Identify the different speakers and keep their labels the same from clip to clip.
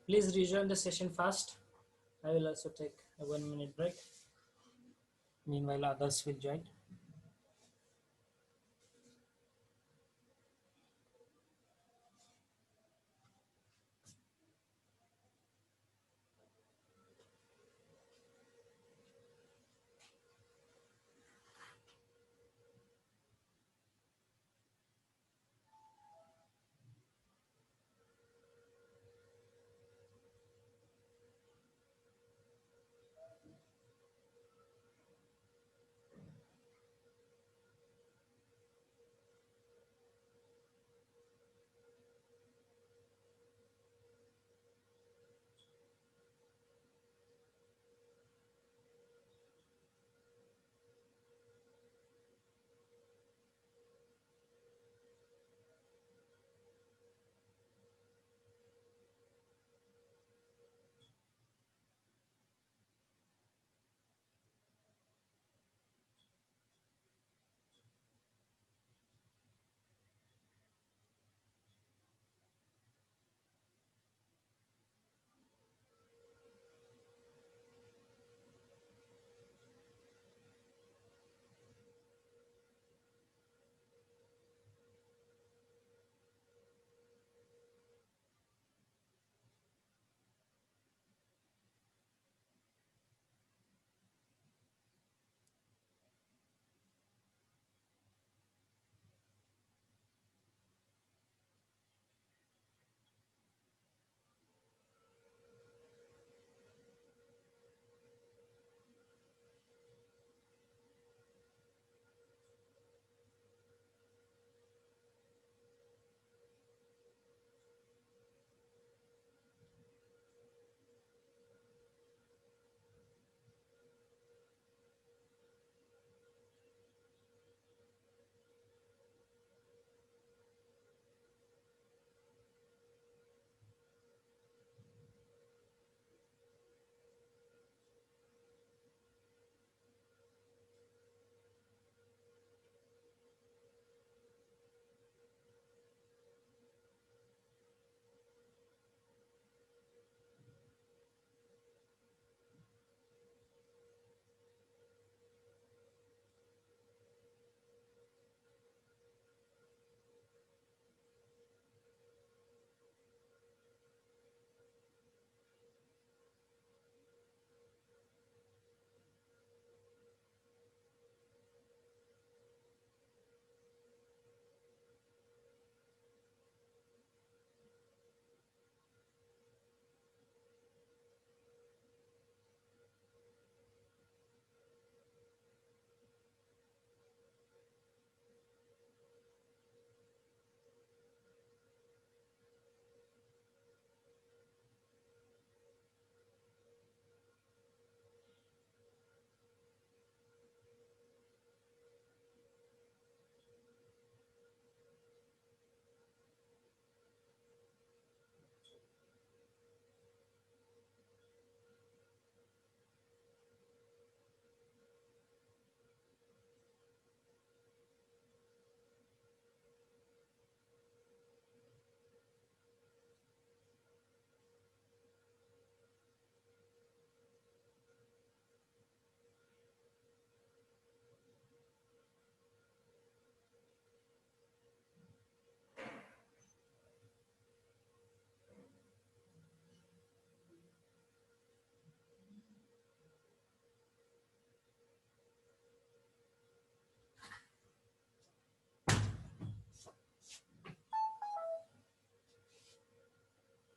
Speaker 1: Please rejoin the session fast. I will also take a 1 minute break. Meanwhile, others will join.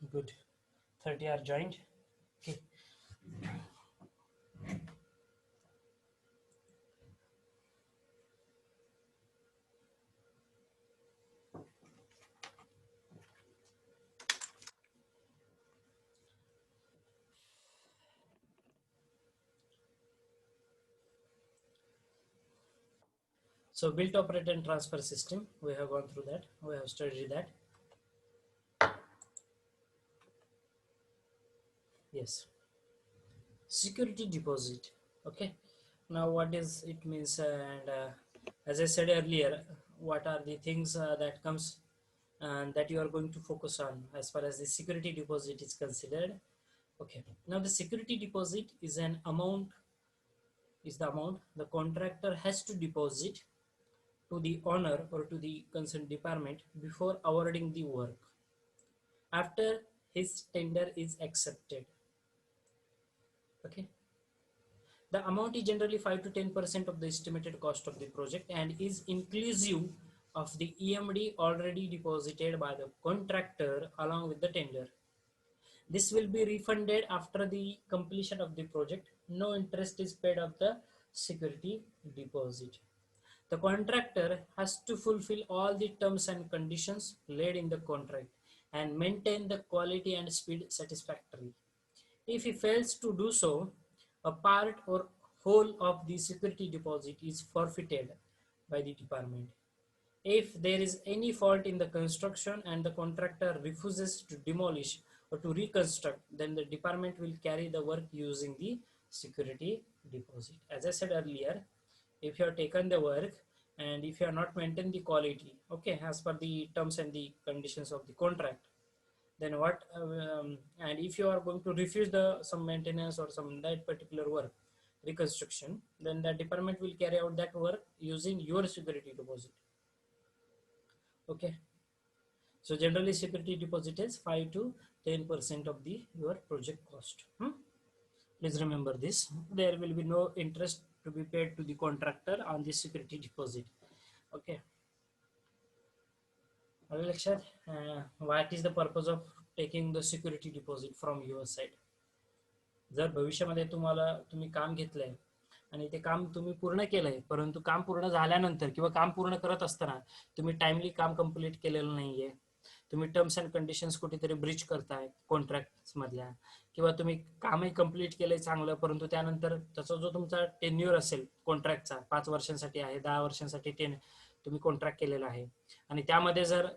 Speaker 1: Good. 30 are joined. Okay. So built, operate, and transfer system. We have gone through that. We have studied that. Yes. Security deposit. Okay. Now what is it means? And as I said earlier, what are the things that comes and that you are going to focus on as far as the security deposit is considered. Okay, now the security deposit is an amount, is the amount the contractor has to deposit to the owner or to the concerned department before awarding the work after his tender is accepted. Okay, the amount is generally 5 to 10% of the estimated cost of the project and is inclusive of the EMD already deposited by the contractor along with the tender. This will be refunded after the completion of the project. No interest is paid of the security deposit. The contractor has to fulfill all the terms and conditions laid in the contract and maintain the quality and speed satisfactory. If he fails to do so, a part or whole of the security deposit is forfeited by the department. If there is any fault in the construction and the contractor refuses to demolish or to reconstruct, then the department will carry the work using the security deposit. As I said earlier, if you have taken the work and if you have not maintained the quality, okay, as per the terms and the conditions of the contract, then what, and if you are going to refuse the some maintenance or some that particular work, reconstruction, then the department will carry out that work using your security deposit. Okay, so generally security deposit is 5 to 10% of the your project cost. Please remember this. There will be no interest to be paid to the contractor on the security deposit. Okay. Akshat, what is the purpose of taking the security deposit from your side? जर भविष्यामध्ये तुम्ही काम घेतलंय आणि ते काम तुम्ही पूर्ण केलंय, परंतु काम पूर्ण झाल्यानंतर किंवा काम पूर्ण करत असताना तुम्ही टाइमली काम कंप्लीट केलेलं नाहीये, तुम्ही टर्म्स अँड कंडिशन्स कुठेतरी ब्रीच करताय कॉन्ट्रॅक्ट मधल्या, किंवा तुम्ही कामही कंप्लीट केलंय चांगलं, परंतु त्यानंतर त्याचा जो तुमचा टेन्युअर असेल कॉन्ट्रॅक्टचा 5 वर्षांसाठी आहे, 10 वर्षांसाठी तुम्ही कॉन्ट्रॅक्ट केलेला आहे आणि त्यामध्ये जर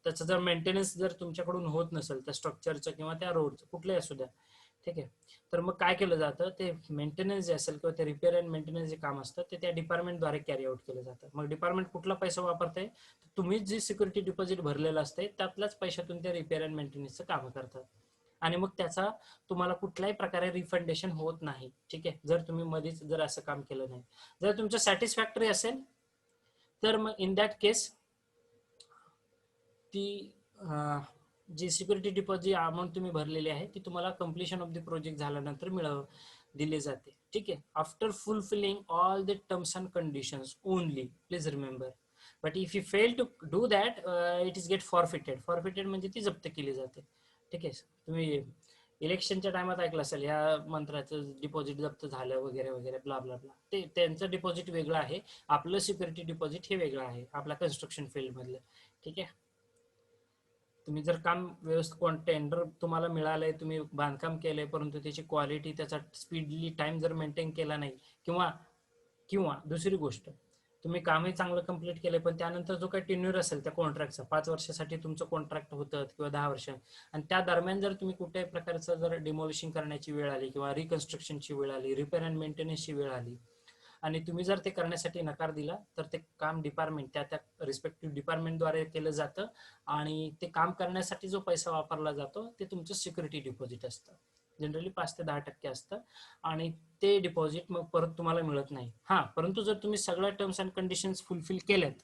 Speaker 1: त्याचं जर मेंटेनन्स जर तुमच्याकडून होत नसेल त्या स्ट्रक्चरचं किंवा त्या रोडचं कुठलंही असू द्या, ठीक आहे, तर मग काय केलं जातं, ते मेंटेनन्स जे असेल किंवा ते रिपेअर अँड मेंटेनन्स जे काम असतं ते त्या डिपार्टमेंटद्वारे कॅरी आउट केलं जातं. मग डिपार्टमेंट कुठला पैसा वापरते, तुम्ही जी सिक्युरिटी डिपॉझिट भरलेलं असते त्यातल्याच पैशातून ते रिपेअर अँड मेंटेनन्सचं काम करतात आणि मग त्याचा तुम्हाला कुठल्याही प्रकारे रिफंडेशन होत नाही. ठीक आहे, जर तुम्ही मध्येच जर असं काम केलं नाही, जर तुमचं सॅटिस्फॅक्टरी असेल तर मग इन दॅट केस ती जी सिक्युरिटी डिपॉझिट अमाऊंट तुम्ही भरलेली आहे ती तुम्हाला कम्प्लिशन ऑफ द प्रोजेक्ट झाल्यानंतर दिले जाते. ठीक आहे, after fulfilling all the terms and conditions only, please remember. But if you fail to do that it is get forfeited. Forfeited म्हणजे ती जप्त केली जाते. ठीक आहे, तुम्ही इलेक्शनच्या टायमात ऐकलं असेल या मंत्र्याचं डिपॉझिट जप्त झालं वगैरे वगैरे ब्ला ब्ला ब्ला. ते त्यांचं डिपॉझिट वेगळं आहे, आपलं सिक्युरिटी डिपॉझिट हे वेगळं आहे आपल्या कन्स्ट्रक्शन फील्डमधलं. ठीक आहे, तुम्ही जर काम व्यवस्थित टेंडर तुम्हाला मिळालंय, तुम्ही बांधकाम केलंय, परंतु त्याची क्वालिटी त्याचा स्पीडली टाइम जर मेंटेन केला नाही, किंवा किंवा दुसरी गोष्ट तुम्ही कामही चांगलं कंप्लीट केलंय पण त्यानंतर जो काही टेन्युअर असेल त्या कॉन्ट्रॅक्टचा 5 वर्षासाठी तुमचं कॉन्ट्रॅक्ट होतं किंवा 10 वर्ष, आणि त्या दरम्यान जर तुम्ही कुठल्याही प्रकारचं जर डिमॉलिशिंग करण्याची वेळ आली किंवा रिकन्स्ट्रक्शनची वेळ आली, रिपेअर अँड मेंटेनन्सची वेळ आली आणि तुम्ही जर ते करण्यासाठी नकार दिला तर ते काम डिपार्टमेंट त्या रिस्पेक्टिव्ह डिपार्टमेंटद्वारे केलं जातं आणि ते काम करण्यासाठी जो पैसा वापरला जातो ते तुमचं सिक्युरिटी डिपॉझिट असतं. जनरली 5 ते 10% असतं आणि ते डिपॉझिट मग परत तुम्हाला मिळत नाही. परंतु जर तुम्ही सगळ्या टर्म्स अँड कंडिशन्स फुलफिल केल्यात,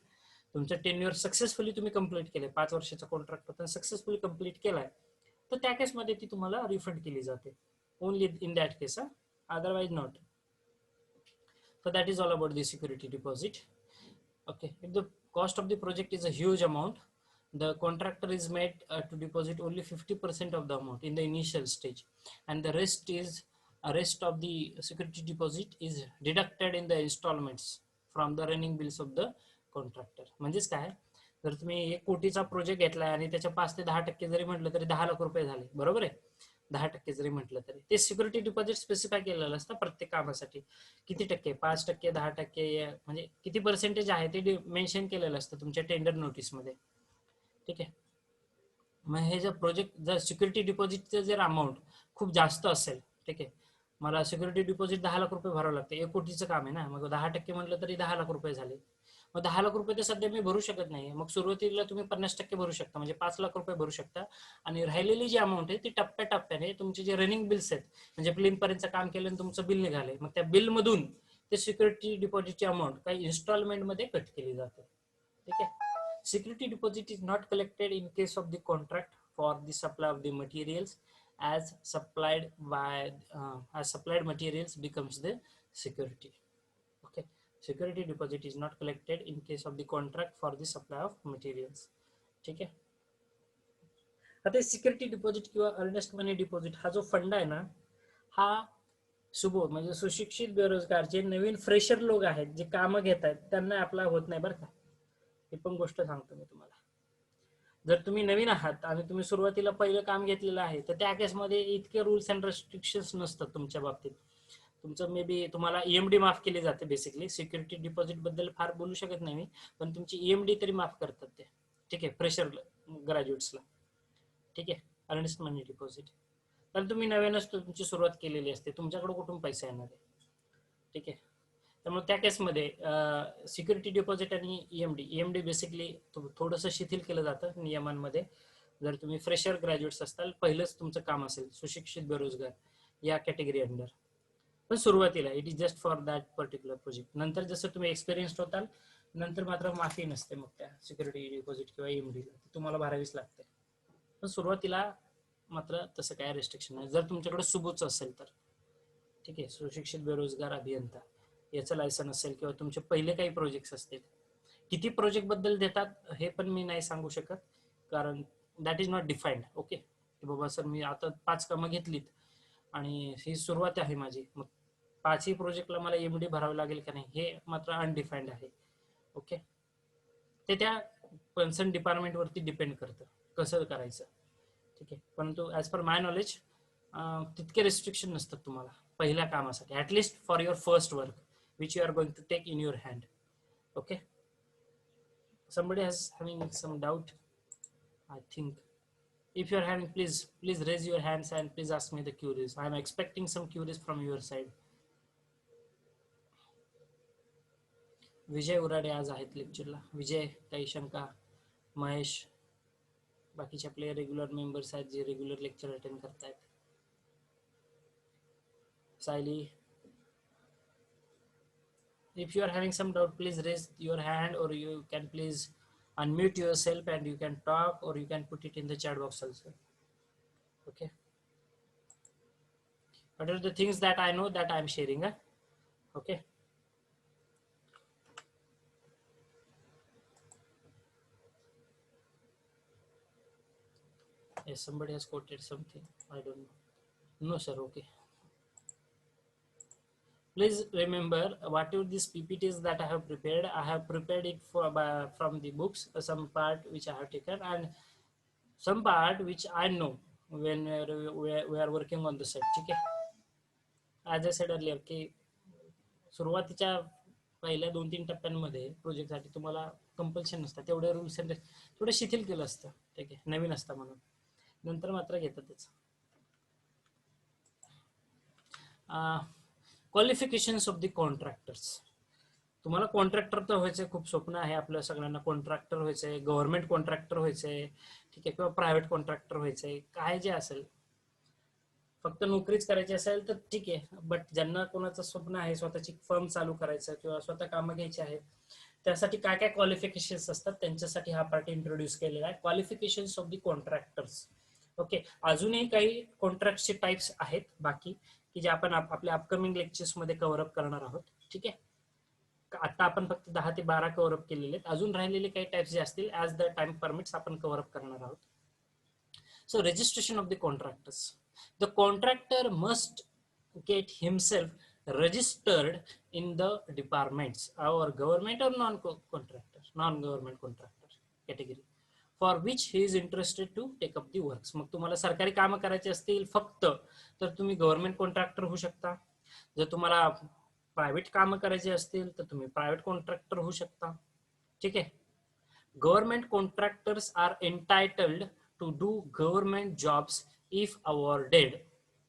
Speaker 1: तुमचं टेन्युअर सक्सेसफुली तुम्ही कंप्लीट केले, 5 वर्षाचा कॉन्ट्रॅक्ट होता सक्सेसफुली कंप्लीट केलाय, तर त्या केसमध्ये ती तुम्हाला रिफंड केली जाते. Only in that case, otherwise not. So that is all about the security deposit. Okay, if the cost of the project is a huge amount, the contractor is made to deposit only 50% of the amount in the initial stage, and the rest of the security deposit is deducted in the installments from the running bills of the contractor. म्हणजेच काय, जर तुम्ही 1 कोटीचा project घेतलाय आणि त्याच्या 5 ते 10% जरी म्हटलं तरी 10 लाख रुपये झाले, बरोबर आहे. 10% जरी म्हटलं तरी ते सिक्युरिटी डिपॉझिट स्पेसिफाय केलेलं असतं प्रत्येक कामासाठी. किती टक्के, 5%, 10%, म्हणजे किती पर्सेंटेज आहे ते मेन्शन केलेलं असतं तुमच्या टेंडर नोटीसमध्ये. ठीक आहे, मग हे जर प्रोजेक्ट जर सिक्युरिटी डिपॉझिटचं जर अमाऊंट खूप जास्त असेल, ठीक आहे, मला सिक्युरिटी डिपॉझिट 10 लाख रुपये भरावं लागतं, 1 कोटीचं काम आहे ना, मग 10% म्हटलं तरी 10 लाख रुपये झाले. मग 10 लाख रुपये तर सध्या मी भरू शकत नाही. मग सुरुवातीला तुम्ही 50% भरू शकता, म्हणजे 5 लाख रुपये भरू शकता. आणि राहिलेली जी अमाऊंट आहे ती टप्प्याटप्प्याने तुमचे जे रनिंग बिल्स आहेत, म्हणजे प्लेनपर्यंतचं काम केलं आणि तुमचं बिल निघाले, मग त्या बिलमधून ते सिक्युरिटी डिपॉझिटची अमाऊंट काही इन्स्टॉलमेंटमध्ये कट केली जाते. ठीक आहे. Security deposit is not collected in case of the contract for the supply of the materials as supplied materials becomes the security. Okay, security deposit is not collected in case of the contract for the supply of materials. ठीक आहे. आता security deposit किंवा earnest money deposit हा जो fund आहे ना, हा सुबोध म्हणजे सुशिक्षित बेरोजगार जे नवीन फ्रेशर लोक आहेत जे कामं घेत आहेत त्यांना अप्लाय होत नाही बरं का. ही पण गोष्ट सांगतो मी तुम्हाला. जर तुम्ही नवीन आहात आणि तुम्ही सुरुवातीला पहिलं काम घेतलेलं आहे तर त्या केसमध्ये इतके रूल्स अँड रेस्ट्रिक्शन्स नसतात तुमच्या बाबतीत. तुमचं मे बी तुम्हाला ईएमडी माफ केली जाते. बेसिकली सिक्युरिटी डिपॉझिट बद्दल फार बोलू शकत नाही मी, पण तुमची ईएमडी तरी माफ करतात ते. ठीक आहे, फ्रेशर ग्रॅज्युएट्सला. ठीक आहे, अर्नेस्ट मनी डिपॉझिट. कारण तुम्ही नव्यानच तुमची सुरुवात केलेली असते, तुमच्याकडे कुठून पैसा येणार आहे. ठीक आहे, त्यामुळे त्या केसमध्ये सिक्युरिटी डिपॉझिट आणि ईएमडी बेसिकली थोडंसं शिथिल केलं जातं नियमांमध्ये. जर तुम्ही फ्रेशर ग्रॅज्युएट्स असाल, पहिलंच तुमचं काम असेल, सुशिक्षित बेरोजगार या कॅटेगरी अंडर, पण सुरुवातीला it is just for that particular project. नंतर जसं तुम्ही एक्सपिरियन्स्ड होताल नंतर मात्र माफी नसते मग त्या सिक्युरिटी डिपॉझिट किंवा ईएमडीला, तुम्हाला भरावीच लागते. पण सुरुवातीला मात्र तसं काय रेस्ट्रिक्शन नाही, जर तुमच्याकडे सुबोच असेल तर. ठीक आहे, सुशिक्षित बेरोजगार अभियंता याचं लायसन असेल किंवा तुमचे पहिले काही प्रोजेक्ट्स असतील. किती प्रोजेक्ट बद्दल देतात हे पण मी नाही सांगू शकत, कारण that is not defined. Okay, की बाबा सर मी आता 5 कामं घेतलीत आणि ही सुरुवात आहे माझी, मग 5ही प्रोजेक्टला मला एमडी भरावं लागेल का नाही हे मात्र अनडिफाईन्ड आहे. ओके, ते त्या कन्सर्न डिपार्टमेंटवरती डिपेंड करतं कसं करायचं. ठीक आहे, परंतु ॲज पर माय नॉलेज तितके रिस्ट्रिक्शन नसतात तुम्हाला पहिल्या कामासाठी, at least for your first work which you are going to take in your hand. Okay, somebody has having some doubt, I think. If you are having, please raise your hands and please ask me the queries. I am expecting some queries from your side. विजय उराडे आज आहेत लेक्चरला. विजय, काही शंका? महेश, बाकीचे आपले regular members आहेत जे regular lecture attend करतायत. Sayali, if you are having some doubt, please raise your hand, or you can please unmute yourself and you can talk, or you can put it in the chat box also. Okay, what are the things that I know that I am sharing? Okay, yes, somebody has quoted something, I don't know. No sir. Okay, please remember whatever these PPTs that I have prepared it from the books, some part which I have taken and some part which I know when we are working on the set. ठीक आहे, as a sed earlier की सुरुवातीच्या पहिल्या 2-3 टप्प्यांमध्ये प्रोजेक्टसाठी तुम्हाला compulsion नसतं, तेवढे रूल्स अँड थोडं शिथिल केलं असतं. ठीक आहे, नवीन असतं म्हणून, नंतर मात्र घेतातच. Qualifications of the contractors. तुम्हाला कॉन्ट्रॅक्टर तर व्हायचंय, खूप स्वप्न आहे आपल्या सगळ्यांना कॉन्ट्रॅक्टर व्हायचंय, गव्हर्नमेंट कॉन्ट्रॅक्टर व्हायचंय. ठीक आहे, किंवा प्रायव्हेट कॉन्ट्रॅक्टर व्हायचंय, काय जे असेल, फक्त नोकरीच करायची असेल तर ठीक आहे. बट ज्यांना कोणाचं स्वप्न आहे स्वतःची फर्म चालू करायचं किंवा स्वतः कामं घ्यायची आहेत, त्यासाठी काय काय क्वालिफिकेशन्स असतात त्यांच्यासाठी हा पार्ट इंट्रोड्यूस केलेला आहे, qualifications of the contractors. Okay, अजूनही काही कॉन्ट्रॅक्टचे टाइप्स आहेत बाकी की जे आपण आपल्या अपकमिंग लेक्चर्स मध्ये कव्हर अप करणार आहोत. ठीक आहे, आता आपण फक्त 10 ते 12 कव्हर अप केलेले आहेत, अजून राहिलेले काही टाइप्स जे असतील ॲज द टाइम परमिट्स आपण कव्हर अप करणार आहोत. So registration of the contractors. The contractor must get himself registered in the departments, our government or non-government contractor category, for which he is interested to take up the works. मग तुम्हाला सरकारी कामं करायची असतील फक्त तर तुम्ही गव्हर्नमेंट कॉन्ट्रॅक्टर होऊ शकता. जर तुम्हाला प्रायव्हेट कामं करायची असतील तर तुम्ही प्रायव्हेट कॉन्ट्रॅक्टर होऊ शकता. ठीक आहे, government contractors are entitled to do government jobs if awarded.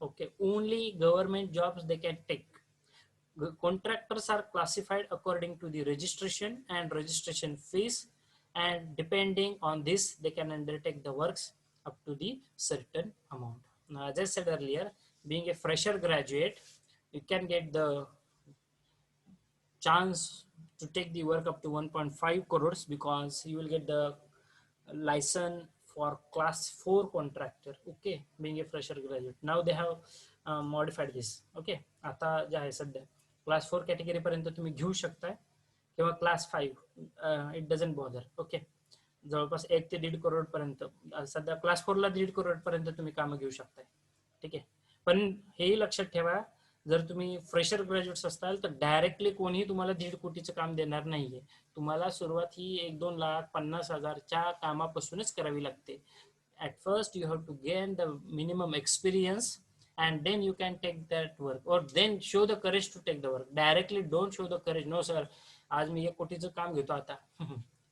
Speaker 1: Okay, only government jobs they can take. Contractors are classified according to the registration and registration fees, and depending on this they can undertake the works up to the certain amount. Now, as I said earlier, being a fresher graduate, you can get the chance to take the work up to 1.5 crores because you will get the license for class 4 contractor. Okay, being a fresher graduate, now they have modified this. Okay, आता जे आहे सध्या class 4 category पर्यंत तुम्ही घेऊ शकताय किंवा class 5, it doesn't bother. Okay, जवळपास 1 ते 1.5 करोड पर्यंत सध्या क्लास 4 ला 1.5 करोड पर्यंत तुम्ही कामं घेऊ शकताय. ठीक आहे, पण हेही लक्षात ठेवा, जर तुम्ही फ्रेशर ग्रॅज्युएट्स असताल तर डायरेक्टली कोणीही तुम्हाला 1.5 कोटीचं काम देणार नाहीये. तुम्हाला सुरुवात ही 1-2 लाख 50,000च्या कामापासूनच करावी लागते. At first you have to gain the minimum experience and then you can take that work, or then show the courage to take the work. Directly don't show the courage. No sir, आज मी 1 कोटीचं काम घेतो आता.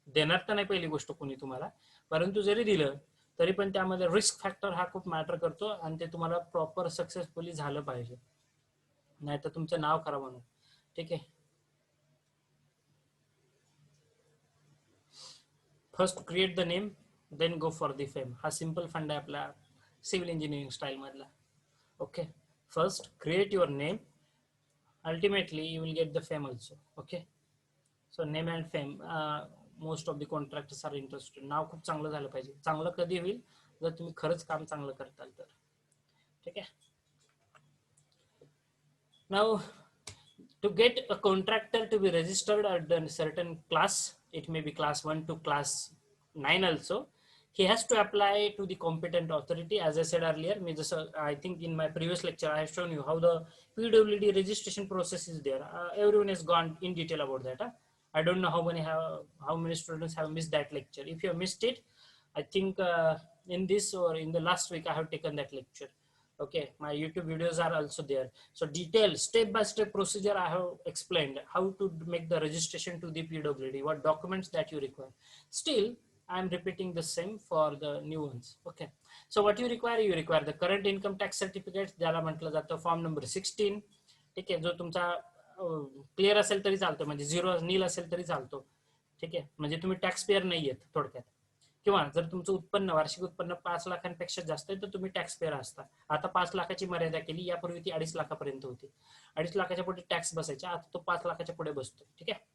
Speaker 1: देणार तर नाही पहिली गोष्ट कोणी तुम्हाला, परंतु जरी दिलं तरी पण त्यामध्ये रिस्क फॅक्टर हा खूप मॅटर करतो आणि ते तुम्हाला प्रॉपर सक्सेसफुली झालं पाहिजे, नाही तर तुमचं नाव खराब होणार. ठीक आहे, first create the name then go for the fame. हा सिंपल फंड आहे आपला सिव्हिल इंजिनिअरिंग स्टाईल मधला. Okay, first create your name, ultimately you will get the fame also. Okay, so name and fame, most of the contractors are interested. नाव खूप चांगलं झालं पाहिजे. चांगलं कधी होईल जर तुम्ही खरंच काम चांगलं करताल तर. ठीक आहे, now to get a contractor to be registered at a certain class, it may be class 1 to class 9 also, he has to apply to the competent authority. As I said earlier, I think in my previous lecture I have shown you how the PWD registration process is there. Everyone has gone in detail about that. I don't know how many students have missed that lecture. If you have missed it, I think in this or in the last week I have taken that lecture. Okay, my YouTube videos are also there. So detailed step-by-step procedure I have explained, how to make the registration to the PWD, what documents that you require. Still I am repeating the same for the new ones. Okay, so what you require the current income tax certificate, ज्याला म्हटलं जातं form number 16. ठीक आहे, जो तुमचा clear असेल तरी चालतो, म्हणजे 0 नील असेल तरी चालतो. ठीक आहे, म्हणजे तुम्ही टॅक्स पेअर नाही आहेत थोडक्यात. किंवा जर तुमचं उत्पन्न वार्षिक उत्पन्न 5 लाखांपेक्षा जास्त आहे तर तुम्ही टॅक्स पेअर असता. आता 5 लाखाची मर्यादा केली, यापूर्वी ती 2.5 लाखापर्यंत होती. 2.5 लाखाच्या पुढे टॅक्स बसायचा, आता तो 5 लाखाच्या पुढे बसतो. ठीक आहे,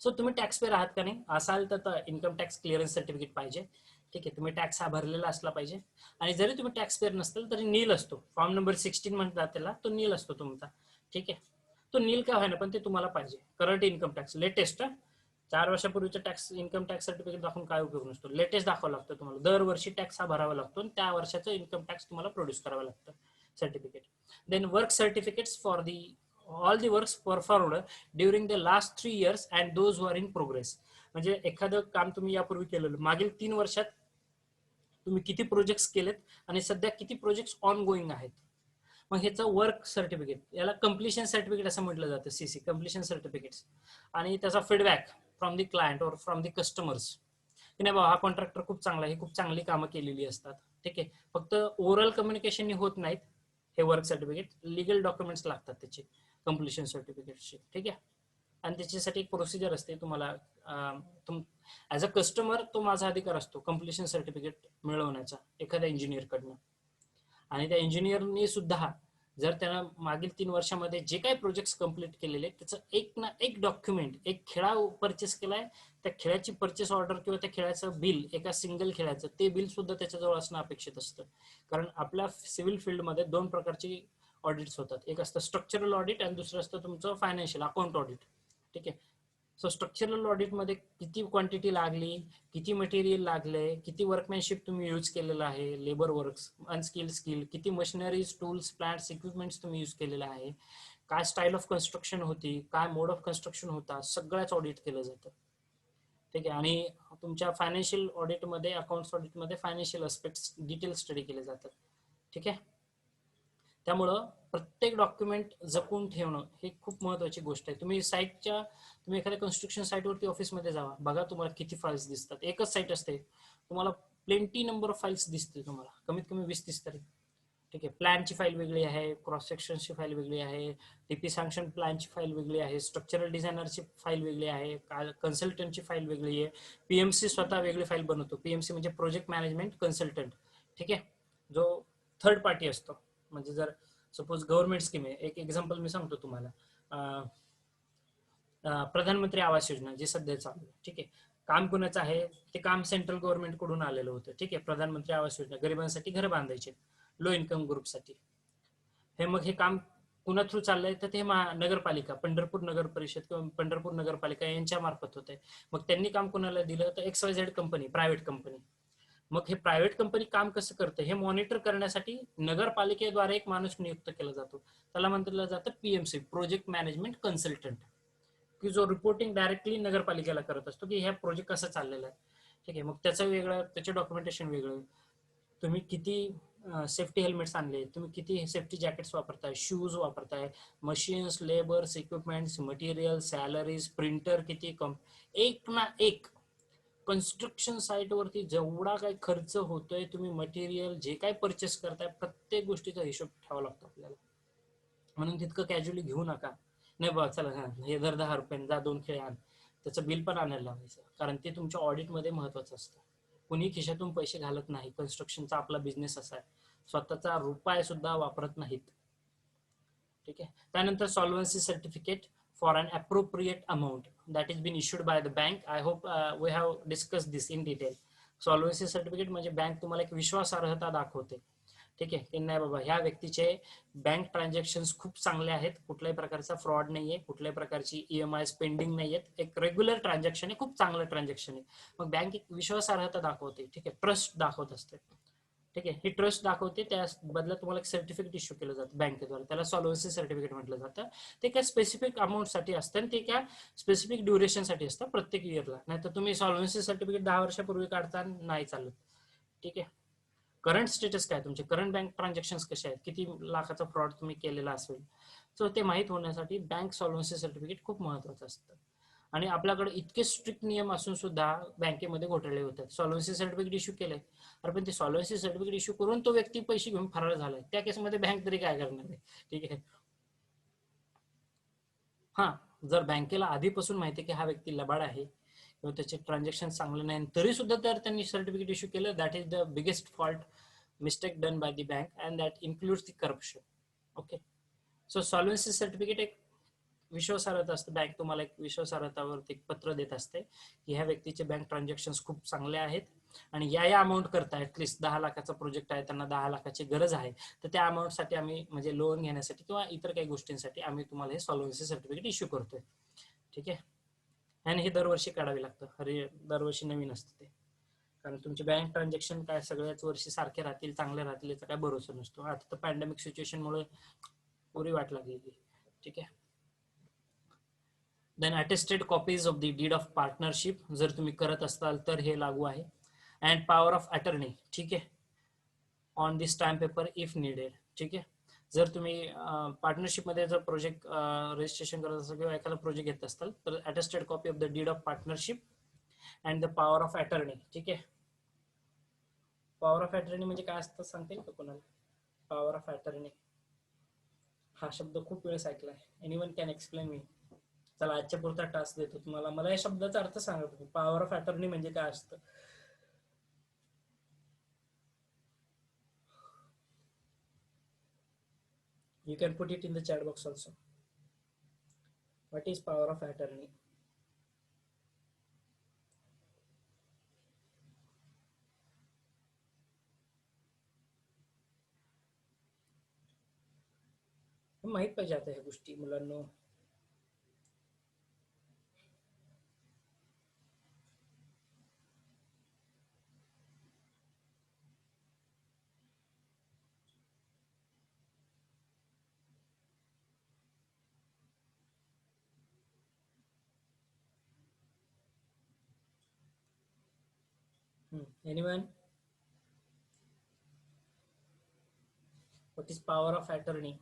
Speaker 1: सो तुम्ही टॅक्स पेअर आहात का नाही, असाल तर इन्कम टॅक्स क्लिअरन्स सर्टिफिकेट पाहिजे. ठीक आहे, तुम्ही टॅक्स हा भरलेला असला पाहिजे. आणि जरी तुम्ही टॅक्स पेअर नसताल तरी नील असतो, फॉर्म नंबर 16 म्हणतात त्याला, तो नील असतो तुमचा. ठीक आहे, तो नील का व्हायना पण ते तुम्हाला पाहिजे. करंट इन्कम टॅक्स लेटेस्ट, 4 वर्षापूर्वीचं टॅक्स इन्कम टॅक्स सर्टिफिकेट दाखवून काय उपयोग नसतो. लेटेस्ट दाखवावं लागतं तुम्हाला. दरवर्षी टॅक्स हा भरावा लागतो आणि त्या वर्षाचं इन्कम टॅक्स तुम्हाला प्रोड्यूस करावं लागतं certificate. Then work certificates for the all the works performed during the last 3 years and those who are in progress. म्हणजे एखादं काम तुम्ही यापूर्वी केलेलं, मागील 3 वर्षात तुम्ही किती प्रोजेक्ट्स केलेत आणि सध्या किती प्रोजेक्ट्स ऑन गोईंग आहेत. मग ह्याचं वर्क सर्टिफिकेट, याला कम्प्लिशन सर्टिफिकेट असं म्हटलं जातं, सीसी कम्प्लिशन सर्टिफिकेट्स. आणि त्याचा फीडबॅक फ्रॉम दी क्लायंट और फ्रॉम दी कस्टमर्स, की नाही बाबा हा कॉन्ट्रॅक्टर खूप चांगला आहे, खूप चांगली कामं केलेली असतात. ठीक आहे, फक्त ओरल कम्युनिकेशन होत नाहीत हे वर्क सर्टिफिकेट, लिगल डॉक्युमेंट्स लागतात त्याचे कम्प्लिशन सर्टिफिकेटचे. ठीक आहे, आणि त्याच्यासाठी एक प्रोसिजर असते. तुम्हाला ऍज अ कस्टमर तो माझा अधिकार असतो कम्प्लिशन सर्टिफिकेट मिळवण्याचा एखाद्या इंजिनियरकडनं. आणि त्या इंजिनियरनी सुद्धा जर त्यानं मागील 3 वर्षामध्ये जे काही प्रोजेक्ट कम्प्लीट केलेले त्याचं एक ना एक डॉक्युमेंट, एक खेळा परचेस केलाय, त्या खेळाची परचेस ऑर्डर किंवा त्या खेळाचं बिल, एका सिंगल खेळाचं ते बिल सुद्धा त्याच्याजवळ असणं अपेक्षित असतं. कारण आपल्या सिव्हिल फील्डमध्ये 2 प्रकारची ऑडिट्स होतात. एक असतं स्ट्रक्चरल ऑडिट आणि दुसरं असतं तुमचं फायनान्शियल अकाउंट ऑडिट. ठीक आहे, सो स्ट्रक्चरल ऑडिटमध्ये किती क्वांटिटी लागली, किती मटेरियल लागले, किती वर्कमॅनशिप तुम्ही यूज केलेलं आहे, लेबर वर्क्स, अनस्किल्ड स्किल, किती मशिनरीज, टूल्स, प्लांट्स, इक्विपमेंट्स तुम्ही यूज केलेलं आहे, काय स्टाईल ऑफ कन्स्ट्रक्शन होती, काय मोड ऑफ कन्स्ट्रक्शन होता, सगळ्याच ऑडिट केलं जातं. ठीक आहे, आणि तुमच्या फायनान्शियल ऑडिटमध्ये, अकाउंट्स ऑडिटमध्ये फायनान्शियल अस्पेक्ट्स डिटेल स्टडी केले जातात. ठीक आहे, त्यामुळं प्रत्येक डॉक्युमेंट जपून ठेवणं हे खूप महत्त्वाची गोष्ट आहे. तुम्ही एखाद्या कन्स्ट्रक्शन साईटवरती ऑफिसमध्ये जावा, बघा तुम्हाला किती फाईल्स दिसतात. एकच साईट असते, तुम्हाला प्लेंटी नंबर ऑफ फाईल्स दिसतील, तुम्हाला कमीत कमी 20-30 तरी. ठीक आहे. प्लॅनची फाईल वेगळी आहे, क्रॉस सेक्शनची फाईल वेगळी आहे, टीपी सँक्शन प्लॅनची फाईल वेगळी आहे, स्ट्रक्चरल डिझायनरची फाईल वेगळी आहे, कन्सल्टंटची फाईल वेगळी आहे, पीएमसी स्वतः वेगळी फाईल बनवतो. पीएमसी म्हणजे प्रोजेक्ट मॅनेजमेंट कन्सल्टंट. ठीक आहे, जो थर्ड पार्टी असतो. म्हणजे जर सपोज गव्हर्नमेंट स्कीम आहे, एक एक्झाम्पल मी सांगतो तुम्हाला. प्रधानमंत्री आवास योजना जी सध्या चालू आहे, ठीक आहे, काम कुणाचं आहे, ते काम सेंट्रल गव्हर्नमेंट कडून आलेलं होतं. ठीक आहे, प्रधानमंत्री आवास योजना गरिबांसाठी घर बांधायचे, लो इन्कम ग्रुपसाठी. हे मग हे काम कुणा थ्रू चाललंय, तर ते नगरपालिका, पंढरपूर नगर परिषद किंवा पंढरपूर नगरपालिका यांच्या मार्फत होत आहे. मग त्यांनी काम कुणाला दिलं, तर XYZ कंपनी, प्रायव्हेट कंपनी. मग हे प्रायव्हेट कंपनी काम कसं करतं हे मॉनिटर करण्यासाठी नगरपालिकेद्वारे एक माणूस नियुक्त केला जातो. त्याला म्हटलं जातं पीएमसी, प्रोजेक्ट मॅनेजमेंट कन्सल्टंट, की जो रिपोर्टिंग डायरेक्टली नगरपालिकेला करत असतो की ह्या प्रोजेक्ट कसा चाललेला आहे. ठीक आहे, मग त्याचं वेगळं, त्याचे डॉक्युमेंटेशन वेगळं, तुम्ही किती सेफ्टी हेल्मेट्स आणले, तुम्ही किती सेफ्टी जॅकेट्स वापरताय, शूज वापरताय, machines, labours, equipments, material, salaries, printer किती कम, एक ना एक कन्स्ट्रक्शन साईटवरती जेवढा काही खर्च होतोय, तुम्ही मटेरियल जे काही परचेस करताय, प्रत्येक गोष्टीचा हिशोब ठेवावा लागतो आपल्याला. म्हणून तितकं कॅज्युअली घेऊ नका. नाही बा चला हे दर 10 रुपये जा 2 खेळे आण, त्याचं बिल पण आणायला लावायचं, कारण ते तुमच्या ऑडिटमध्ये महत्वाचं असतं. कुणी खिशातून पैसे घालत नाही. कन्स्ट्रक्शनचा आपला बिझनेस असा आहे, स्वतःचा रुपये सुद्धा वापरत नाहीत. ठीक आहे. त्यानंतर solvency certificate for an appropriate amount that is been issued by the bank. I hope we have discuss this in detail. Solvency certificate म्हणजे बँक तुम्हाला एक विश्वासार्हता दाखवते. ठीक आहे, की नाही बाबा ह्या व्यक्तीचे बँक ट्रान्झॅक्शन खूप चांगले आहेत, कुठल्याही प्रकारचा फ्रॉड नाहीये, कुठल्याही प्रकारची EMI पेंडिंग नाहीयेत, एक रेग्युलर ट्रान्झॅक्शन आहे, खूप चांगलं ट्रान्झॅक्शन आहे. मग बँक एक विश्वासार्हता दाखवते. ठीक आहे, ट्रस्ट दाखवत असते. ठीक आहे, ही ट्रस्ट दाखवते, त्या बदल्यात तुम्हाला एक सर्टिफिकेट इश्यू केलं जातं बँकेद्वारे, त्याला सॉल्व्हन्सी सर्टिफिकेट म्हटलं जातं. ते काय स्पेसिफिक अमाऊंटसाठी असतं आणि ते काय स्पेसिफिक ड्युरेशनसाठी असतं, प्रत्येक इयरला. नाही तर तुम्ही सॉल्व्हन्सी सर्टिफिकेट 10 वर्षापूर्वी काढता, नाही चालत. ठीक आहे, करंट स्टेटस काय, तुमचे करंट बँक ट्रान्झॅक्शन कसे आहेत, किती लाखाचा फ्रॉड तुम्ही केलेला असेल, सो ते माहीत होण्यासाठी बँक सॉल्व्हन्सी सर्टिफिकेट खूप महत्वाचं असतं. आणि आपल्याकडे इतके स्ट्रिक्ट नियम असून सुद्धा बँकेमध्ये घोटाळे होतात. सॉल्व्हन्सी सर्टिफिकेट इश्यू केलंय, अरे पण ते सॉल्व्हन्सी सर्टिफिकेट इश्यू करून तो व्यक्ती पैसे घेऊन फरार झालाय, त्या केसमध्ये बँक तरी काय करणार आहे. ठीक आहे, हा, जर बँकेला आधीपासून माहिती आहे की हा व्यक्ती लबाड आहे किंवा त्याचे ट्रान्झॅक्शन चांगले नाही, तरी सुद्धा जर त्यांनी सर्टिफिकेट इश्यू केलं, that is the biggest fault mistake done by the bank and that includes the corruption. Okay, so solvency certificate एक विश्वासार्हता असते. बँक तुम्हाला एक विश्वासार्हतावरती एक पत्र देत असते की ह्या व्यक्तीचे बँक ट्रान्झॅक्शन खूप चांगले आहेत आणि या अमाऊंट करता ऍटलिस्ट 10 लाखाचा प्रोजेक्ट आहे, त्यांना 10 लाखाची गरज आहे, तर त्या अमाऊंटसाठी आम्ही म्हणजे लोन घेण्यासाठी किंवा इतर काही गोष्टींसाठी आम्ही तुम्हाला हे सॉल्व्हन्सी सर्टिफिकेट इश्यू करतोय. ठीक आहे, आणि हे दरवर्षी काढावे लागतं. अरे दरवर्षी नवीन असतं ते, कारण तुमचे बँक ट्रान्झॅक्शन काय सगळ्याच वर्षी सारखे राहतील, चांगले राहतील याचा काय भरोसा नसतो. आता तर पॅन्डेमिक सिच्युएशनमुळे पुरी वाट लागलेली. ठीक आहे, then attested copies of the deed of partnership जर तुम्ही करत असाल तर हे लागू आहे. And power of attorney. ठीक आहे, on the stamp paper if needed. ठीक आहे, जर तुम्ही पार्टनरशिपमध्ये जर प्रोजेक्ट रजिस्ट्रेशन करत असाल किंवा एखादा प्रोजेक्ट घेत असताल तर attested copy of the deed of partnership and the power of attorney. ठीक आहे, पॉवर ऑफ अटर्नी म्हणजे काय असतं सांगता येईल का कोणाला? पॉवर ऑफ अटर्नी हा शब्द खूप वेळेस ऐकलाय. Anyone can explain me? चला आजच्या पुरता टास्क देतो तुम्हाला, मला या शब्दाचा अर्थ सांगा तुम्ही, पॉवर ऑफ अटर्नी म्हणजे काय असतं? You can put it in the chat box also. What is power of attorney? माहित पाहिजे आता ह्या गोष्टी मुलांना. Anyone? What is power of attorney?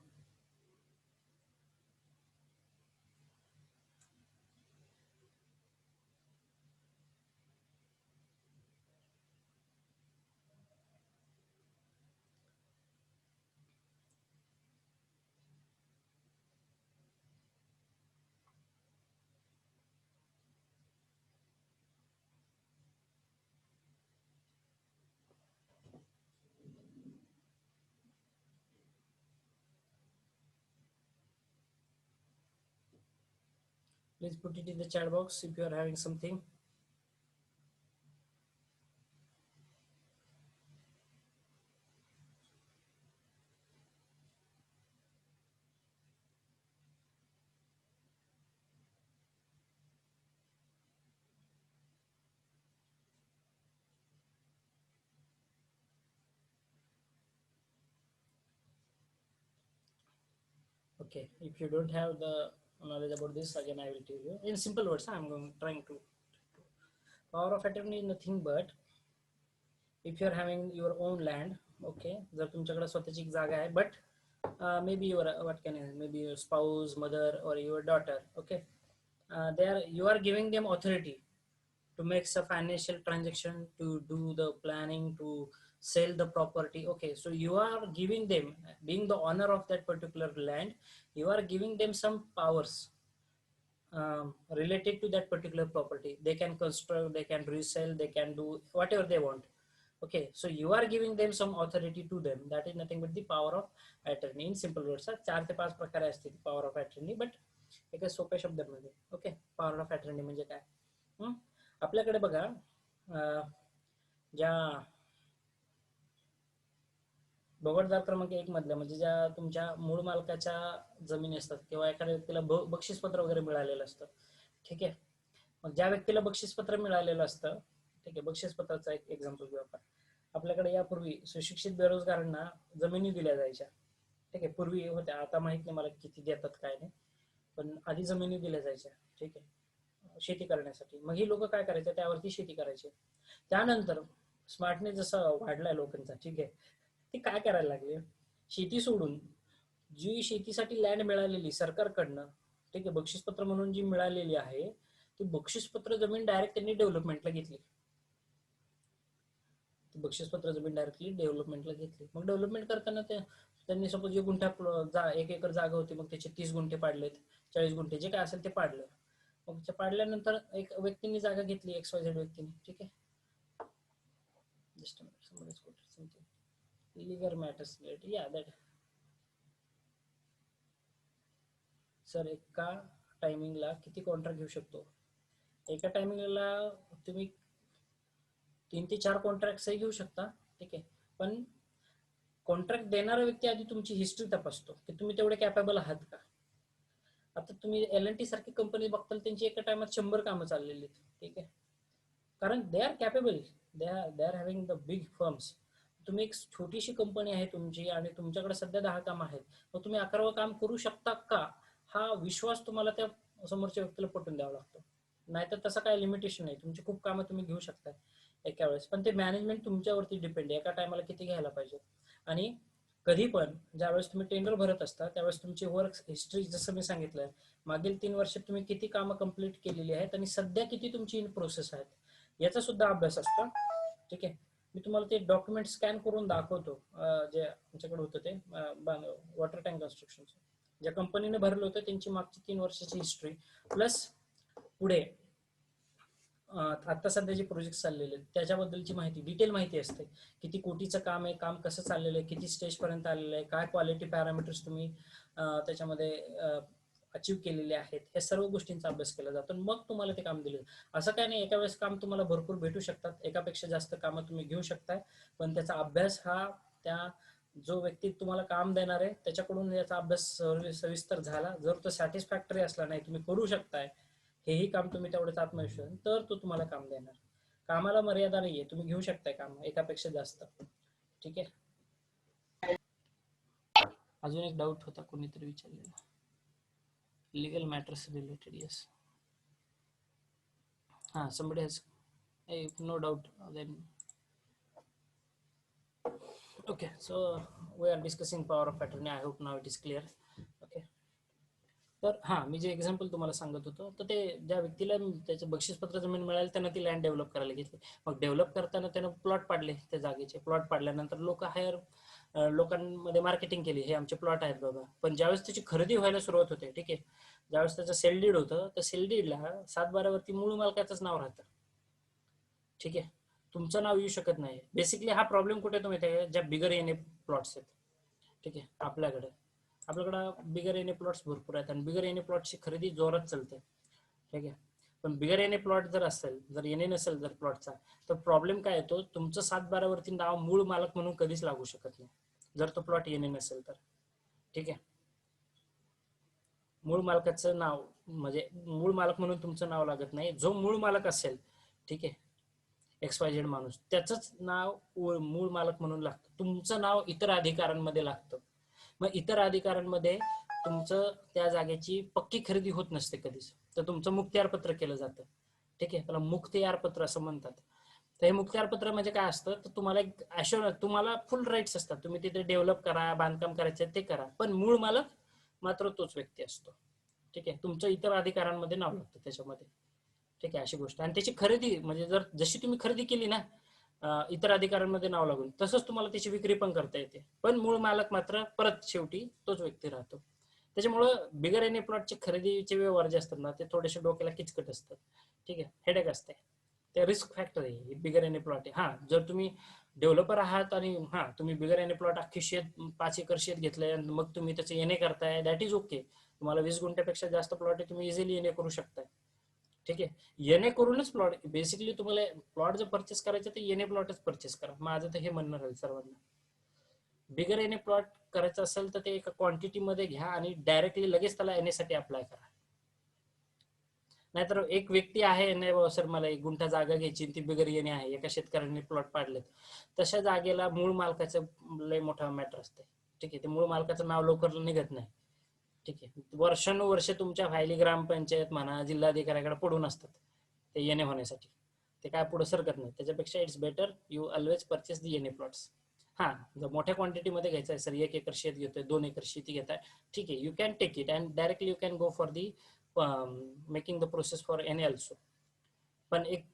Speaker 1: Please put it in the chat box if you are having something. Okay, if you don't have the knowledge about this, again I will tell you in simple words. I'm going trying to power of attorney is nothing but if you are having your own land, okay, जर तुमच्याकडे स्वतःची एक जागा आहे, but maybe your what can I, maybe your spouse, mother, or your daughter, okay, there you are giving them authority to make a financial transaction, to do the planning, to sell the property. Okay, so you are giving them, being the owner of that particular land, you are giving them some powers related to that particular property. They can construct, they can resell, they can do whatever they want. Okay, so you are giving them some authority to them. That is nothing but the power of attorney. In simple words, 4 ते 5 प्रकारे असते power of attorney, but एका सोप्या शब्दामध्ये. Okay, power of attorney म्हणजे काय? आपल्याकडे बघा, ज्या भोगटदार क्रमांक 1 मधल्या म्हणजे ज्या तुमच्या मूळ मालकाच्या जमिनी असतात किंवा एखाद्या व्यक्तीला बक्षीसपत्र वगैरे मिळालेलं असतं, ठीक आहे. मग ज्या व्यक्तीला बक्षीसपत्र मिळालेलं असतं, ठीक आहे, बक्षीसपत्राचा एक एक्झाम्पल घेऊ आपण. आपल्याकडे यापूर्वी सुशिक्षित बेरोजगारांना जमिनी दिल्या जायच्या, ठीक आहे, पूर्वी होत्या, आता माहित नाही मला किती देतात काय नाही, पण आधी जमिनी दिल्या जायच्या, ठीक आहे, शेती करण्यासाठी. मग ही लोक काय करायचे, त्यावरती शेती करायचे. त्यानंतर स्मार्टनेस जसा वाढलाय लोकांचा, ठीक आहे, ते काय करायला लागले, शेती सोडून जी शेतीसाठी लँड मिळालेली सरकारकडनं, ठीक आहे, बक्षीसपत्र म्हणून जी मिळालेली आहे, ती बक्षीसपत्र जमीन डायरेक्ट त्यांनी डेव्हलपमेंटला घेतली. बक्षीसपत्र जमीन डायरेक्टली डेव्हलपमेंटला घेतली. मग डेव्हलपमेंट करताना त्यांनी सपोज 1 एकर जागा होती, मग त्याचे 30 गुंठे पाडलेत, 40 गुंठे जे काय असेल ते पाडलं. मग ते पाडल्यानंतर एक व्यक्तीने जागा घेतली, XYZ व्यक्तीने, ठीक आहे. लीगल मॅटर्स रिलेटेड, या दॅट सर एका टायमिंगला किती कॉन्ट्रॅक्ट घेऊ शकतो? एका टायमिंगला तुम्ही 3 ते 4 कॉन्ट्रॅक्टही घेऊ शकता, ठीक आहे, पण कॉन्ट्रॅक्ट देणारा व्यक्ती आधी तुमची हिस्ट्री तपासतो की तुम्ही तेवढे कॅपेबल आहात का. आता तुम्ही L&T सारखी कंपनी बघताल, त्यांची एका टायमात 100 कामं चाललेली आहेत, ठीक आहे, कारण they are capable, they are having the big firms. तुम्ही एक छोटीशी कंपनी आहे तुमची आणि तुमच्याकडे सध्या 10 कामं आहेत, मग तुम्ही 11वं काम करू शकता का, हा विश्वास तुम्हाला त्या समोरच्या व्यक्तीला पटवून द्यावा लागतो. नाहीतर तसं काय लिमिटेशन नाही, तुमची खूप कामं तुम्ही घेऊ शकता एका वेळेस, पण ते मॅनेजमेंट तुमच्यावरती डिपेंड आहे, एका टायमाला किती घ्यायला पाहिजे. आणि कधी पण ज्यावेळेस तुम्ही टेंडर भरत असता त्यावेळेस तुमची वर्क हिस्ट्री, जसं मी सांगितलं, मागील 3 वर्षात तुम्ही किती कामं कंप्लीट केलेली आहेत आणि सध्या किती तुमची इन प्रोसेस आहेत, याचा सुद्धा अभ्यास असतो, ठीक आहे. मी तुम्हाला ते डॉक्युमेंट स्कॅन करून दाखवतो, जे आमच्याकडे होतं ते वॉटर टँक कन्स्ट्रक्शन, ज्या कंपनीने भरलं होतं त्यांची मागची 3 वर्षाची हिस्ट्री, प्लस पुढे आता सध्या जे प्रोजेक्ट चाललेले आहेत त्याच्याबद्दलची माहिती, डिटेल माहिती असते. किती कोटीचं काम आहे, काम कसं चाललेलं आहे, किती स्टेजपर्यंत आलेलं आहे, काय क्वालिटी पॅरामीटर्स तुम्ही त्याच्यामध्ये अचीव्ह केलेले आहेत, हे सर्व गोष्टींचा अभ्यास केला जातो. मग तुम्हाला ते काम दिलं. असं काय नाही एका वेळेस काम तुम्हाला भरपूर भेटू शकतात, एकापेक्षा जास्त कामं तुम्ही घेऊ शकताय, पण त्याचा अभ्यास हा त्या जो व्यक्ती तुम्हाला काम देणार आहे त्याच्याकडून याचा अभ्यास सविस्तर झाला, जर तो सॅटिस्फॅक्टरी असला, नाही तुम्ही करू शकताय हेही काम, तुम्ही तेवढेच आत्मविश्वास, तर तो तुम्हाला काम देणार. कामाला मर्यादा नाहीये, तुम्ही घेऊ शकताय काम एकापेक्षा जास्त, ठीक आहे. अजून एक डाऊट होता, कोणीतरी विचारलेला, लीगल मॅटर्स रिलेटेड. यस, हां, somebody has, no doubt then. Okay, so we are discussing power of attorney. I hope now it is clear. Okay, तर हां, मी जे एक्झाम्पल तुम्हाला सांगत होतो, तर ते ज्या व्यक्तीला त्याचं बक्षीसपत्र जमीन मिळाली त्यांना ती लँड डेव्हलप करायला घेतली. मग डेव्हलप करताना त्यानं प्लॉट पाडले, त्या जागेचे प्लॉट पाडल्यानंतर लोकांमध्ये मार्केटिंग केली, हे आमचे प्लॉट आहेत बाबा. पण ज्यावेळेस त्याची खरेदी व्हायला सुरुवात होते, ठीक आहे, ज्यावेळेस त्याचं सेल डीड होतं, तर सेल डीडला 7/12 मूळ मालकाचंच नाव राहतं, ठीक आहे, तुमचं नाव येऊ शकत नाही. बेसिकली हा प्रॉब्लेम कुठे येतो माहिती आहे, ज्या बिगर एन ए प्लॉट्स आहेत, ठीक आहे, आपल्याकडं बिगर एन ए प्लॉट्स भरपूर आहेत आणि बिगर एन ए प्लॉट्सची खरेदी जोरात चालते. ठीक आहे. पण बिगर एन ए प्लॉट जर असेल, जर एन ए नसेल जर प्लॉटचा, तर प्रॉब्लेम काय येतो, तुमचं 7/12 वरती नाव मूळ मालक म्हणून कधीच लागू शकत नाही जर तो प्लॉट एन ए नसेल तर. ठीक आहे. मूळ मालकाचं नाव म्हणजे मूळ मालक म्हणून तुमचं नाव लागत नाही. जो मूळ मालक असेल, ठीक आहे, XYZ माणूस, त्याचंच नाव मूळ मालक म्हणून लागतं. तुमचं नाव इतर अधिकारांमध्ये लागतं. मग इतर अधिकारांमध्ये तुमचं त्या जागेची पक्की खरेदी होत नसते कधीच, तर तुमचं मुखत्यार पत्र केलं जातं. ठीक आहे, त्याला मुखत्यार पत्र असं म्हणतात. तर हे मुखत्यार पत्र म्हणजे काय असतं, तर तुम्हाला एक तुम्हाला फुल राईट्स असतात, तुम्ही तिथे डेव्हलप करा, बांधकाम करायचं ते करा, पण मूळ मालक मात्र तोच व्यक्ती असतो. ठीक आहे, तुमचं इतर अधिकारांमध्ये नाव लागतं त्याच्यामध्ये. ठीक आहे, अशी गोष्ट. आणि त्याची खरेदी म्हणजे जर जशी तुम्ही खरेदी केली ना इतर अधिकाऱ्यांमध्ये नाव लागून, तसंच तुम्हाला त्याची विक्री पण करता येते, पण मूळ मालक मात्र परत शेवटी तोच व्यक्ती राहतो. त्याच्यामुळं बिगर एनी प्लॉटचे खरेदीचे व्यवहार जे असतात ना, ते थोडेसे डोक्याला किचकट असतात. ठीक आहे, हेडेक असते, ते रिस्क फॅक्टर आहे बिगर एनी प्लॉट आहे. हा, जर तुम्ही डेव्हलपर आहात आणि तुम्ही बिगर एनी प्लॉट अख्खी शेत 5 एकर शेत घेतलंय आणि मग तुम्ही त्याचे एन ए करताय, दॅट इज ओके. तुम्हाला 20 गुंठ्यापेक्षा जास्त प्लॉट आहे, तुम्ही इझिली एन ए करू शकताय. ठीक आहे, येणे करूनच प्लॉट, बेसिकली तुम्हाला प्लॉट जर परचेस करायचं तर येणे प्लॉटच परचेस करा, माझं तर हे म्हणणं राहील सर्वांना. बिगर एने प्लॉट करायचं असेल तर ते एका क्वांटिटी मध्ये घ्या आणि डायरेक्टली लगेच त्याला एनए साठी अप्लाय करा. नाहीतर एक व्यक्ती आहे, नाही सर मला 1 गुंठा जागा घ्यायची, ती बिगर येणे आहे, एका शेतकऱ्यांनी प्लॉट पाडलेत, तशा जागेला मूळ मालकाचं लय मोठा मॅटर असते. ठीक आहे, ते मूळ मालकाचं नाव लवकर निघत नाही. ठीक आहे, वर्षानुवर्ष तुमच्या फायली ग्रामपंचायत म्हणा, जिल्हाधिकाऱ्याकडे पडून असतात ते येणे होण्यासाठी, ते काय पुढे सरकत नाही. त्याच्यापेक्षा it's better you always purchase the येणे प्लॉट्स. हा, जर मोठ्या क्वांटिटीमध्ये घ्यायचं आहे सर, 1 एकर शेत घेतोय, 2 एकर शेती घेताय, ठीक आहे, you can take it and directly you can go for the making the process for an also. पण एक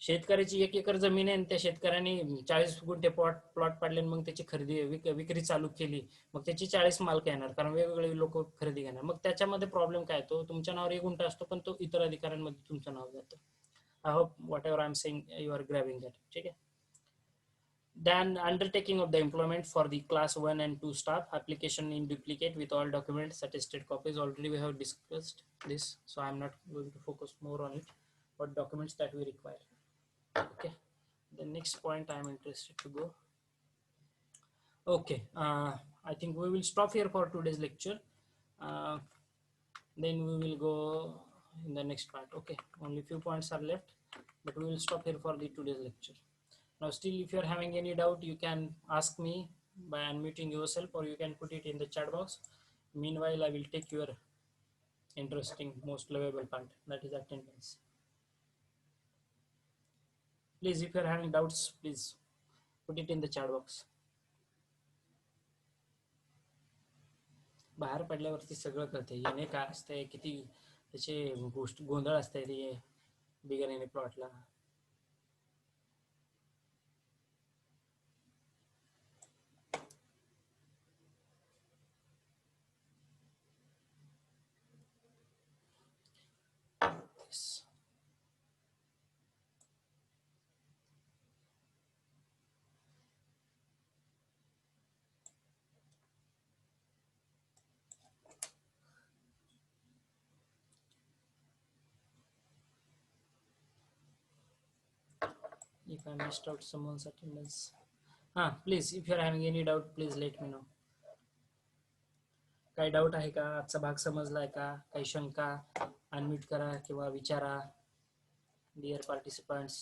Speaker 1: शेतकऱ्याची 1 एकर जमीन आहे आणि त्या शेतकऱ्यांनी 40 गुंठे प्लॉट पाडले, मग त्याची खरेदी विक्री चालू केली, मग त्याची 40 मालक येणार, कारण वेगवेगळे लोक खरेदी घेणार. मग त्याच्यामध्ये प्रॉब्लेम काय येतो, तुमच्या नावावर 1 गुंठा असतो पण तो इतर अधिकाऱ्यांमध्ये तुमचं नाव जातं. I hope whatever I am saying you are grabbing that. ठीक आहे. Then undertaking of the employment for the class 1 and 2 staff, application in duplicate with all documents attested copies. Already we have discussed this, so I'm not going to focus more on it. What documents that we require. Okay, the next point I'm interested to go. Okay, I think we will stop here for today's lecture. Then we will go in the next part. Okay, only few points are left, but we will stop here for the today's lecture. Now still, if you're having any doubt, you can ask me by unmuting yourself, or you can put it in the chat box. Meanwhile, I will take your interesting, most lovable part, that is attendance. Please, if you're having doubts, please put it in the chat box. बाहेर पडल्यावरती सगळं कळते, येणे काय असते, किती त्याचे गोष्ट गोंधळ असते ते बिगर एने प्लॉटला. Yes. If I missed out someone's attendance, please, if you're having any doubt, please let me know. काही डाऊट आहे का, आजचा भाग समजलाय का, काही शंका, अनम्यूट करा किंवा विचारा. डिअर पार्टिसिपंट्स,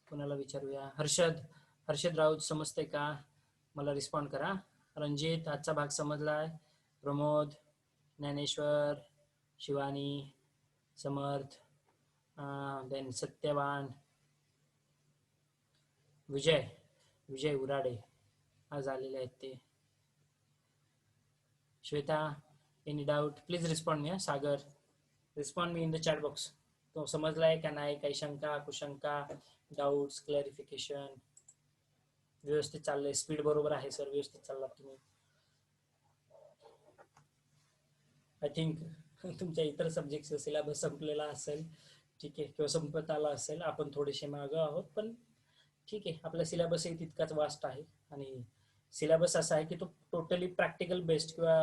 Speaker 1: कोणाला विचारूया. हर्षद राऊत, समजते का, मला रिस्पॉन्ड करा. रणजित, आजचा भाग समजलाय. प्रमोद, ज्ञानेश्वर, शिवानी, समर्थ, देन सत्यवान, विजय उराडे आज आलेले आहेत ते. Shweta, any doubt, please respond me. Sagar, respond me in the chat box. तो समजलाय का नाही, काही शंका, कुशंका, डाऊट्स, क्लॅरिफिकेशन. व्यवस्थित चाललंय, स्पीड बरोबर आहे सर, व्यवस्थित चालला तुम्ही. आय थिंक तुमच्या इतर सब्जेक्टचा सिलेबस संपलेला असेल, ठीक आहे, किंवा संपत आला असेल. आपण थोडेसे मागं आहोत, पण ठीक आहे, आपला सिलेबसही तितकाच वास्ट आहे. आणि सिलेबस असा आहे की तो टोटली प्रॅक्टिकल बेस्ड किंवा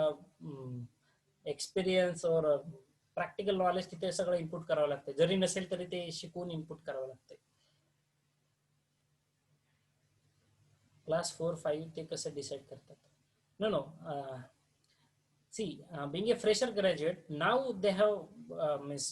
Speaker 1: एक्सपिरियन्स और प्रॅक्टिकल नॉलेज तिथे सगळं इनपुट करावं लागतं, जरी नसेल तरी ते शिकवून इनपुट करावं लागतं. क्लास 4-5 ते कसं डिसाईड करतात? No see, being a fresher graduate, now they have means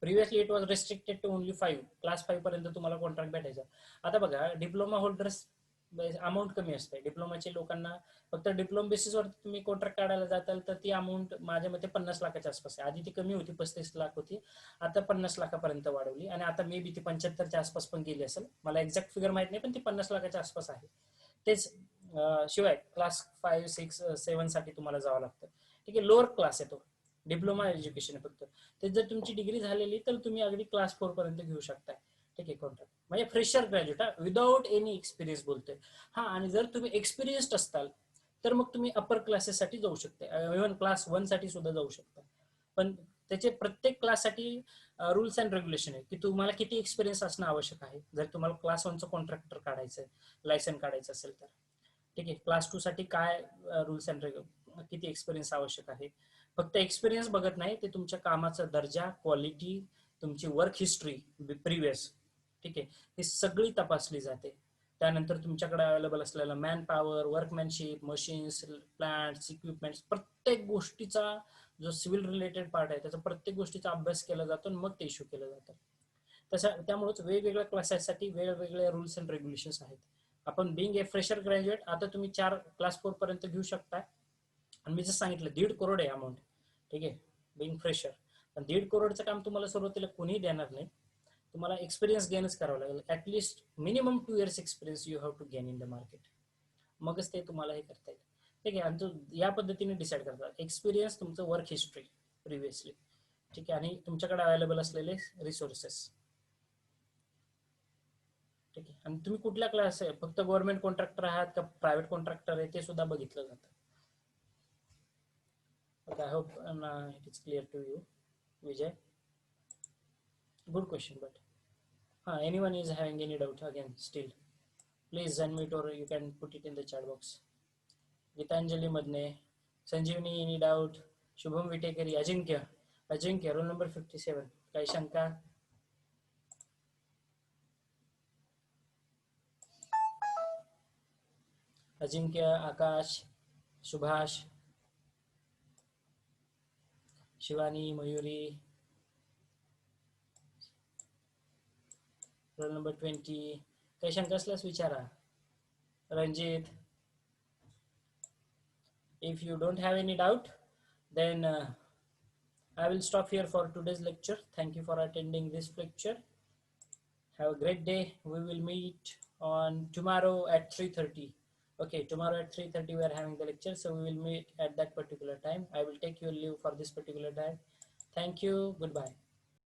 Speaker 1: previously it was restricted to only 5, class 5 पर्यंत तुम्हाला कॉन्ट्रॅक्ट भेटायचं. आता बघा डिप्लोमा होल्डर्स अमाऊंट कमी असते, डिप्लोमाचे लोकांना फक्त डिप्लोमा बेसिसवर तुम्ही कॉन्ट्रॅक्ट काढायला जाताल तर ती अमाऊंट माझ्या मते 50 लाखाच्या आसपास आहे. आधी ती कमी होती, 35 लाख होती, आता 50 लाखापर्यंत वाढवली आणि आता मे बी ती 75च्या आसपास पण गेली असेल, मला एक्झॅक्ट फिगर माहित नाही, पण ती 50 लाखाच्या आसपास आहे. तेच शिवाय क्लास 5-6-7 साठी तुम्हाला जावं लागतं. ठीक आहे, लोअर क्लास आहे तो, डिप्लोमा एज्युकेशन आहे फक्त. ते जर तुमची डिग्री झालेली तर तुम्ही अगदी क्लास 4 पर्यंत घेऊ शकताय. ठीक आहे, कॉन्ट्रॅक्ट म्हणजे fresher graduate, without any experience बोलतोय. हा, आणि जर तुम्ही एक्सपिरियन्स्ड असताल तर मग तुम्ही अपर क्लासेससाठी जाऊ शकता, इव्हन क्लास 1 साठी सुद्धा जाऊ शकता. पण त्याचे प्रत्येक क्लाससाठी रूल्स अँड रेग्युलेशन आहे की तुम्हाला किती एक्सपिरियन्स असणं आवश्यक आहे. जर तुम्हाला क्लास 1चं कॉन्ट्रॅक्टर काढायचं आहे, लायसन काढायचं असेल तर. ठीक आहे, क्लास 2 साठी काय रूल्स अँड किती एक्सपिरियन्स आवश्यक आहे. फक्त एक्सपिरियन्स बघत नाही, ते तुमच्या कामाचा दर्जा, क्वालिटी, तुमची वर्क हिस्ट्री प्रिव्हियस, ठीक आहे, ही सगळी तपासली जाते. त्यानंतर तुमच्याकडे अवेलेबल असलेला man power, workmanship, machines, plants, equipments, प्रत्येक गोष्टीचा जो सिव्हिल रिलेटेड पार्ट आहे त्याचा प्रत्येक गोष्टीचा अभ्यास केला जातो आणि मग ते इश्यू केलं जातं. त्यामुळेच वेगवेगळ्या क्लासेससाठी वेगवेगळे रूल्स अँड रेग्युलेशन्स आहेत. आपण बिंग ए फ्रेशर ग्रॅज्युएट, आता तुम्ही क्लास 4 पर्यंत घेऊ शकता आणि मी जसं सांगितलं 1.5 करोड आहे अमाऊंट. ठीक आहे, बिंग फ्रेशर. पण 1.5 करोडचं काम तुम्हाला सुरुवातीला कोणीही देणार नाही, तुम्हाला एक्सपिरियन्स गेनच करावं लागेल. At least minimum 2 years experience you have to gain in the market, मगच ते तुम्हाला हे करता येईल. ठीक आहे, आणि तो या पद्धतीने डिसाईड करतात, एक्सपिरियन्स, तुमचं वर्क हिस्ट्री प्रिव्हियसली, ठीक आहे, आणि तुमच्याकडे अवेलेबल असलेले रिसोर्सेस. ठीक आहे, आणि तुम्ही कुठल्या क्लास आहे, फक्त गव्हर्नमेंट कॉन्ट्रॅक्टर आहात का प्रायव्हेट कॉन्ट्रॅक्टर आहे, ते सुद्धा बघितलं जातं. Okay, I hope it is clear to you, Vijay. Good question, but anyone is having any doubt again still, please unmute or you can put it in the chat box. Gitanjali Madne, Sanjeevani, any doubt? Shubham Vitekari, Ajinkya, roll number 57. Kai Shanka? Ajinkya, Akash, Subhash, Shivani, Mayuri, roll number 20. Kai Shankaslas Vichara, Ranjit. If you don't have any doubt, then I will stop here for today's lecture. Thank you for attending this lecture. Have a great day. We will meet on tomorrow at 3:30. Okay, tomorrow at 3:30 we are having the lecture, so we will meet at that particular time. I will take your leave for this particular time. Thank you. Goodbye.